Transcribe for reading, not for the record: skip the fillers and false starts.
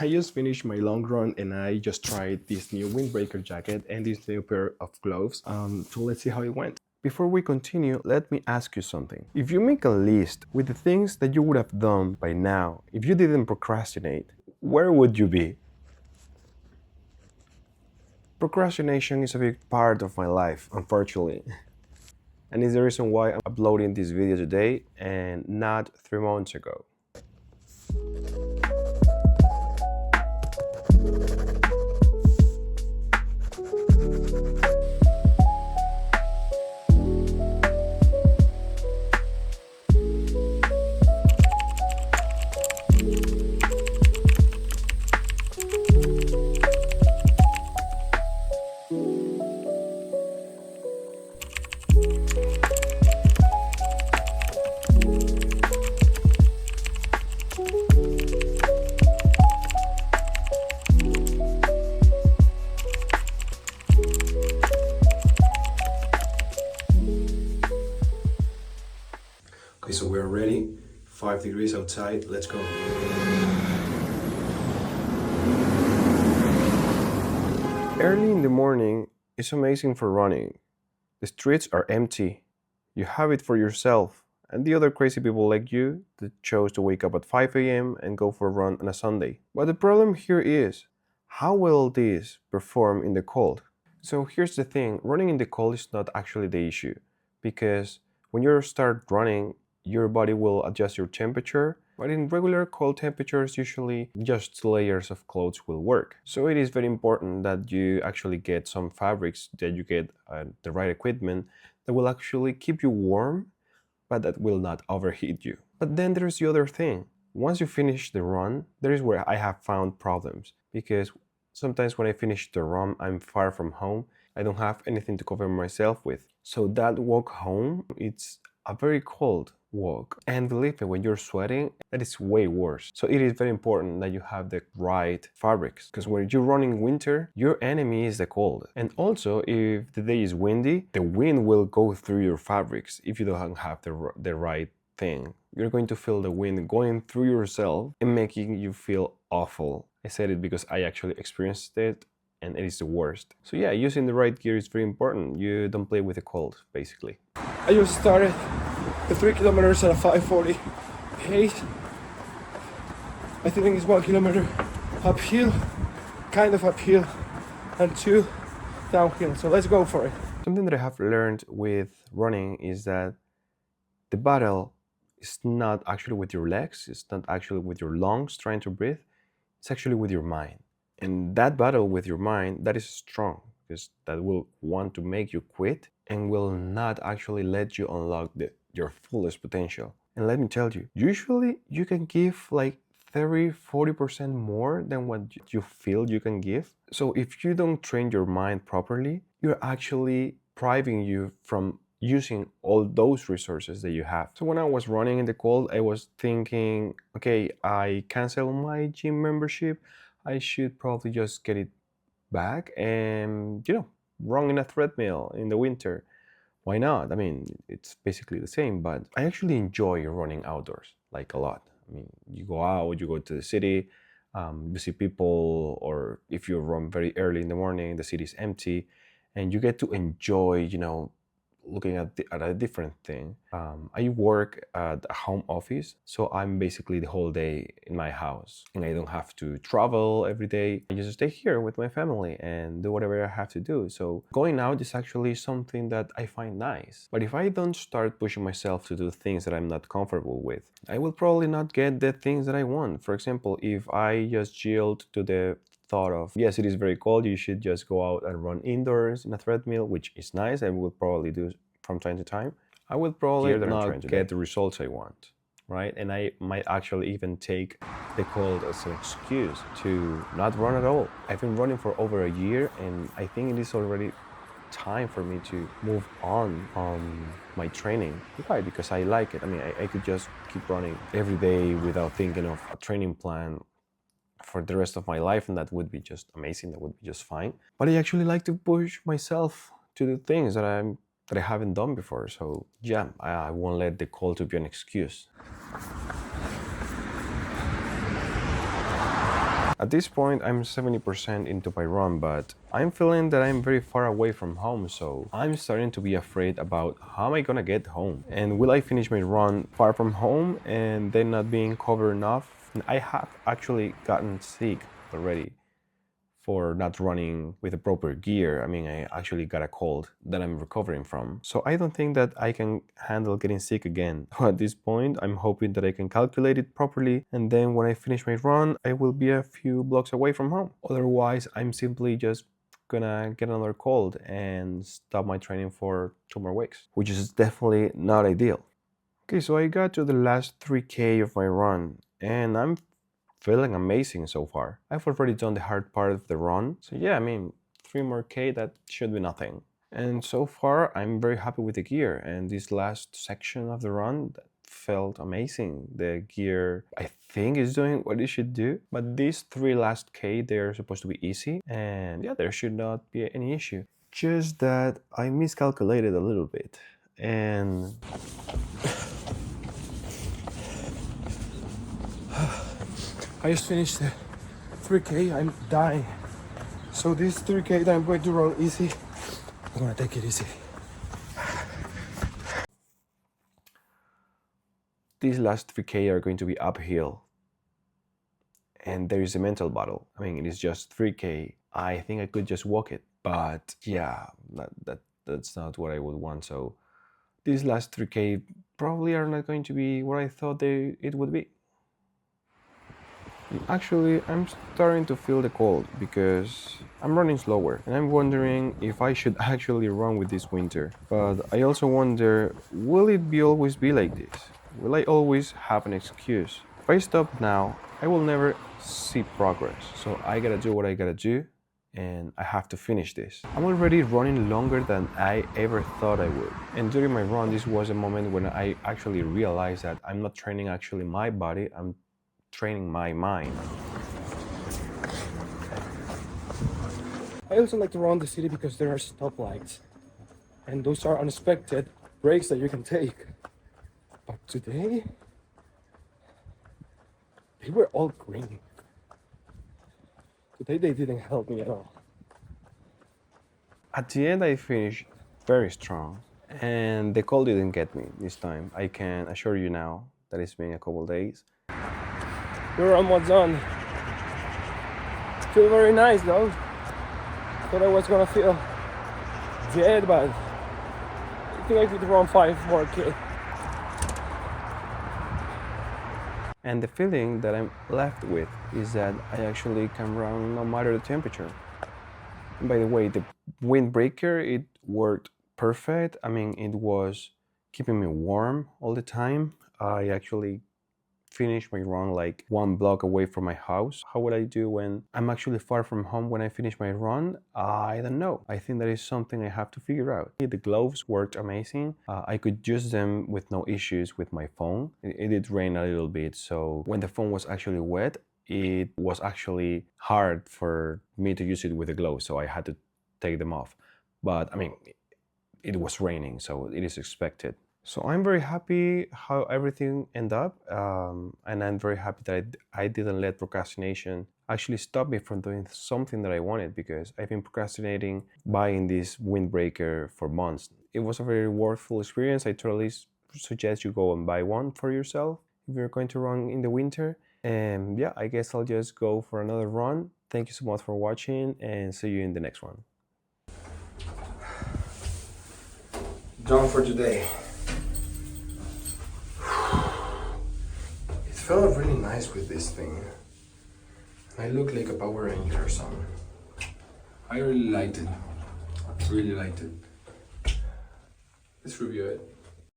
I just finished my long run and I just tried this new windbreaker jacket and this new pair of gloves. So let's see how it went. Before we continue, let me ask you something. If you make a list with the things that you would have done by now, if you didn't procrastinate, where would you be? Procrastination is a big part of my life, unfortunately. And it's the reason why I'm uploading this video today and not 3 months ago. Okay, so we're ready. 5 degrees outside. Let's go. Early in the morning is amazing for running. The streets are empty. You have it for yourself and the other crazy people like you that chose to wake up at 5 a.m. and go for a run on a Sunday. But the problem here is, how will this perform in the cold? So here's the thing, running in the cold is not actually the issue, because when you start running, your body will adjust your temperature, but in regular cold temperatures, usually just 2 layers of clothes will work. So it is very important that you actually get some fabrics, that you get the right equipment that will actually keep you warm, but that will not overheat you. But then there's the other thing. Once you finish the run, there is where I have found problems, because sometimes when I finish the run, I'm far from home. I don't have anything to cover myself with. So that walk home, it's a very cold walk. And believe me, when you're sweating, that is way worse. So it is very important that you have the right fabrics, because when you run in winter, your enemy is the cold. And also, if the day is windy, the wind will go through your fabrics if you don't have the right thing. You're going to feel the wind going through yourself and making you feel awful. I said it because I actually experienced it, and it is the worst. So yeah, using the right gear is very important. You don't play with the cold, basically. I just started the 3 kilometers at a 5:40 pace. I think it's 1 kilometer uphill, kind of uphill, and 2 downhill. So let's go for it. Something that I have learned with running is that the battle is not actually with your legs, it's not actually with your lungs trying to breathe, it's actually with your mind. And that battle with your mind, that is strong, because that will want to make you quit and will not actually let you unlock your fullest potential. And let me tell you, usually you can give like 30-40% more than what you feel you can give. So if you don't train your mind properly, you're actually depriving you from using all those resources that you have. So when I was running in the cold, I was thinking, okay, I cancel my gym membership. I should probably just get it back and, run in a treadmill in the winter. Why not? I mean, it's basically the same, but I actually enjoy running outdoors, like a lot. I mean, you go out, you go to the city, you see people, or if you run very early in the morning, the city is empty, and you get to enjoy, looking at a different thing. I work at a home office, so I'm basically the whole day in my house, and I don't have to travel every day. I just stay here with my family and do whatever I have to do. So going out is actually something that I find nice. But if I don't start pushing myself to do things that I'm not comfortable with, I will probably not get the things that I want. For example, if I just yield to the thought of, yes, it is very cold, you should just go out and run indoors in a treadmill, which is nice, I will probably do from time to time, I will probably not get the results I want, right? And I might actually even take the cold as an excuse to not run at all. I've been running for over a year, and I think it is already time for me to move on my training. Why? Because I like it. I mean, I could just keep running every day without thinking of a training plan for the rest of my life, and that would be just amazing, that would be just fine. But I actually like to push myself to do things that I haven't done before. So yeah, I won't let the cold to be an excuse. At this point, I'm 70% into my run, but I'm feeling that I'm very far away from home, so I'm starting to be afraid about how am I gonna get home? And will I finish my run far from home and then not being covered enough? I have actually gotten sick already for not running with the proper gear. I mean, I actually got a cold that I'm recovering from. So I don't think that I can handle getting sick again. At this point, I'm hoping that I can calculate it properly, and then when I finish my run, I will be a few blocks away from home. Otherwise, I'm simply just gonna get another cold and stop my training for 2 more weeks, which is definitely not ideal. Okay, so I got to the last 3K of my run, and I'm feeling amazing so far. I've already done the hard part of the run, so yeah, I mean, 3 more K, that should be nothing. And so far, I'm very happy with the gear, and this last section of the run that felt amazing. The gear, I think, is doing what it should do, but these 3 last K, they're supposed to be easy, and yeah, there should not be any issue. Just that I miscalculated a little bit, and I just finished the 3K, I'm dying. So this 3K that I'm going to run easy, I'm gonna take it easy. These last 3K are going to be uphill. And there is a mental battle. I mean, it is just 3K. I think I could just walk it. But yeah, that's not what I would want. So these last 3K probably are not going to be what I thought it would be. Actually, I'm starting to feel the cold because I'm running slower and I'm wondering if I should actually run with this winter. But I also wonder, will it always be like this? Will I always have an excuse? If I stop now, I will never see progress. So I gotta do what I gotta do and I have to finish this. I'm already running longer than I ever thought I would. And during my run, this was a moment when I actually realized that I'm not training actually my body, I'm training my mind. I also like to run the city because there are stoplights, and those are unexpected breaks that you can take. But today, they were all green. Today they didn't help me at all. At the end, I finished very strong, and the cold didn't get me this time. I can assure you now that it's been a couple days. We're almost done. Feel very nice though. Thought I was gonna feel dead, but I think I could run 5 more K. And the feeling that I'm left with is that I actually can run no matter the temperature. And by the way, the windbreaker, it worked perfect. I mean, it was keeping me warm all the time. I actually finish my run like 1 block away from my house. How would I do when I'm actually far from home when I finish my run? I don't know. I think that is something I have to figure out. The gloves worked amazing. I could use them with no issues with my phone. It did rain a little bit, so when the phone was actually wet, it was actually hard for me to use it with the gloves, so I had to take them off. But I mean, it was raining, so it is expected. So I'm very happy how everything ended up, and I'm very happy that I didn't let procrastination actually stop me from doing something that I wanted, because I've been procrastinating buying this windbreaker for months. It was a very worthwhile experience. I totally suggest you go and buy one for yourself if you're going to run in the winter. And yeah, I guess I'll just go for another run. Thank you so much for watching, and see you in the next one. Done for today. It felt really nice with this thing. I look like a Power Ranger or something. I really liked it. Really liked it. Let's review it.